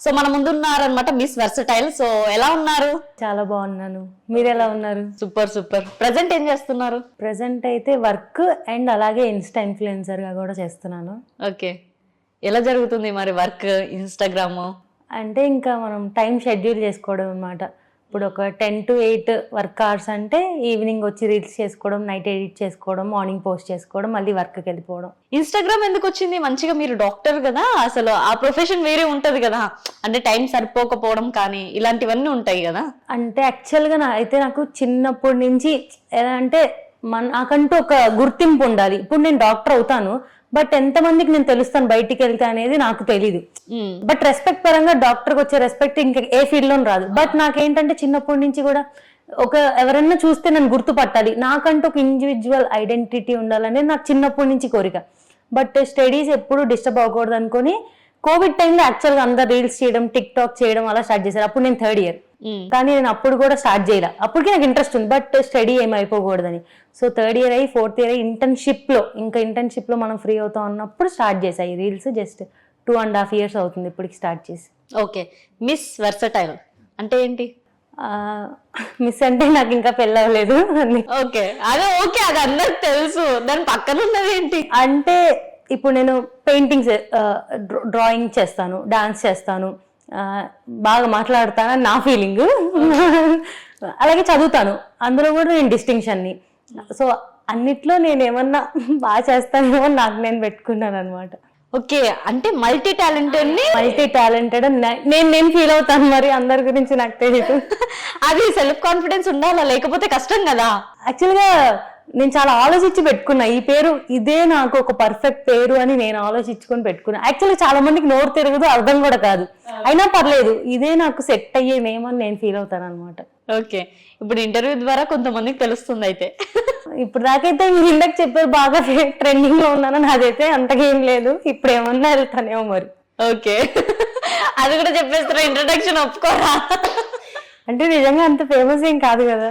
So మన ముందు ఉన్నారనమాట మిస్ వర్సటైల్. సో ఎలా ఉన్నారు? చాలా బాగున్నాను. మీరు ఎలా ఉన్నారు? Super super. ప్రజెంట్ ఏం చేస్తున్నారు? ప్రజెంట్ అయితే వర్క్ అండ్ అలాగే ఇన్స్టా ఇన్ఫ్లుయెన్సర్ గా కూడా చేస్తున్నాను. ఓకే, ఎలా జరుగుతుంది మరి వర్క్ ఇన్స్టాగ్రామ్? అంటే ఇంకా మనం టైం షెడ్యూల్ చేసుకోవడం అనమాట. ఇప్పుడు ఒక 10 to 8 వర్క్ అవర్స్ అంటే ఈవినింగ్ వచ్చి రీల్స్ చేసుకోవడం, నైట్ ఎడిట్ చేసుకోవడం, మార్నింగ్ పోస్ట్ చేసుకోవడం, మళ్ళీ వర్క్కి వెళ్ళిపోవడం. ఇన్స్టాగ్రామ్ ఎందుకు వచ్చింది? మంచిగా మీరు డాక్టర్ కదా, అసలు ఆ ప్రొఫెషన్ వేరే ఉంటది కదా, అంటే టైం సరిపోకపోవడం కానీ ఇలాంటివన్నీ ఉంటాయి కదా. అంటే యాక్చువల్గా నాకు చిన్నప్పటి నుంచి ఎలా అంటే నాకంటూ ఒక గుర్తింపు ఉండాలి. ఇప్పుడు నేను డాక్టర్ అవుతాను, బట్ ఎంతమందికి నేను తెలుస్తాను బయటికి వెళ్తే అనేది నాకు తెలీదు. బట్ రెస్పెక్ట్ పరంగా డాక్టర్కి వచ్చే రెస్పెక్ట్ ఇంకా ఏ ఫీల్డ్ లో రాదు. బట్ నాకేంటంటే చిన్నప్పటి నుంచి కూడా ఎవరన్నా చూస్తే నన్ను గుర్తుపట్టాలి, నాకంటూ ఒక ఇండివిజువల్ ఐడెంటిటీ ఉండాలనేది నాకు చిన్నప్పటి నుంచి కోరిక. బట్ స్టడీస్ ఎప్పుడు డిస్టర్బ్ అవ్వకూడదు అనుకుని కోవిడ్ టైంలో యాక్చువల్గా అందరు రీల్స్ చేయడం, టిక్ టాక్ చేయడం అలా స్టార్ట్ చేశారు. అప్పుడు నేను 3rd year, కానీ నేను అప్పుడు కూడా స్టార్ట్ చేయలే. అప్పటికి నాకు ఇంట్రెస్ట్ ఉంది, బట్ స్టడీ ఏమైపోకూడదని. సో 3rd year అయ్యి 4th year అయ్యి ఇంటర్న్షిప్ లో మనం ఫ్రీ అవుతాం అన్నప్పుడు స్టార్ట్ చేశాయి ఈ రీల్స్. జస్ట్ 2.5 years అవుతుంది ఇప్పటికి స్టార్ట్ చేసి. ఓకే, మిస్ వర్సటైల్ అంటే ఏంటి? మిస్ అంటే నాకు ఇంకా పెళ్ళి అవ్వలేదు. ఓకే, అదే ఓకే, అది అందరికి తెలుసు. దాని పక్కన ఉన్నది ఏంటి అంటే ఇప్పుడు నేను పెయింటింగ్స్, డ్రాయింగ్ చేస్తాను, డాన్స్ చేస్తాను, బాగా మాట్లాడతానని నా ఫీలింగ్. అలాగే చదువుతాను, అందులో కూడా నేను డిస్టింక్షన్ని. సో అన్నిట్లో నేను ఏమన్నా బాగా చేస్తానేమో నాకు నేను పెట్టుకున్నాను అనమాట. ఓకే, అంటే మల్టీ టాలెంటెడ్ నేను ఫీల్ అవుతాను. మరి అందరి గురించి నాకు తెలియదు. అది సెల్ఫ్ కాన్ఫిడెన్స్ ఉండాలా, లేకపోతే కష్టం కదా. యాక్చువల్గా నేను చాలా ఆలోచించి పెట్టుకున్నా ఈ పేరు, ఇదే నాకు ఒక పర్ఫెక్ట్ పేరు అని నేను ఆలోచించుకొని పెట్టుకున్నా. యాక్చువల్లీ చాలా మందికి నోరు తిరగదు, అర్థం కూడా కాదు, అయినా పర్లేదు, ఇదే నాకు సెట్ అయ్యే నేమ్ అని నేను ఫీల్ అవుతాను అనమాట. ఓకే, ఇప్పుడు ఇంటర్వ్యూ ద్వారా కొంతమందికి తెలుస్తుంది అయితే. ఇప్పుడు దాకైతే మీరు ఇందాక చెప్పారు బాగా ట్రెండింగ్ లో ఉన్నాను, నాదైతే అంతకేం లేదు. ఇప్పుడు ఏమన్నా వెళ్తానేమో మరి. ఓకే, అది కూడా చెప్పేస్తారా? ఇంట్రడక్షన్ ఒప్పుకోరా? అంటే నిజంగా అంత ఫేమస్ ఏం కాదు కదా.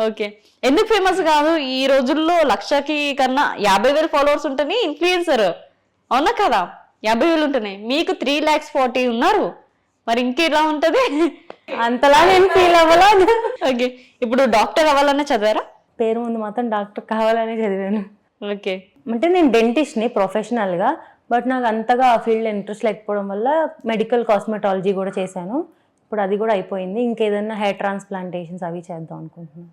ఓకే, ఎందుకు ఫేమస్ కాదు? ఈ రోజుల్లో 1,00,000కి కన్నా 50,000 ఫాలోవర్స్ ఉంటేనే ఇన్ఫ్లుయెన్సర్, అవునా కదా? 50,000 ఉంటున్నాయి, మీకు 3,40,000 ఉన్నారు, మరి ఇంకెలా ఉంటది? అంతలా నేను ఫీల్ అవ్వలేదు. ఓకే, ఇప్పుడు డాక్టర్ అవ్వాలనే చదివారా? పేరు ముందు మాత్రం డాక్టర్ కావాలనే చదివాను. ఓకే, అంటే నేను డెంటిస్ట్ని ప్రొఫెషనల్గా, బట్ నాకు అంతగా ఆ ఫీల్డ్ ఇంట్రెస్ట్ లేకపోవడం వల్ల మెడికల్ కాస్మెటాలజీ కూడా చేశాను. ఇప్పుడు అది కూడా అయిపోయింది. ఇంకేదన్నా హెయిర్ ట్రాన్స్ప్లాంటేషన్స్ అవి చేద్దాం అనుకుంటున్నాను.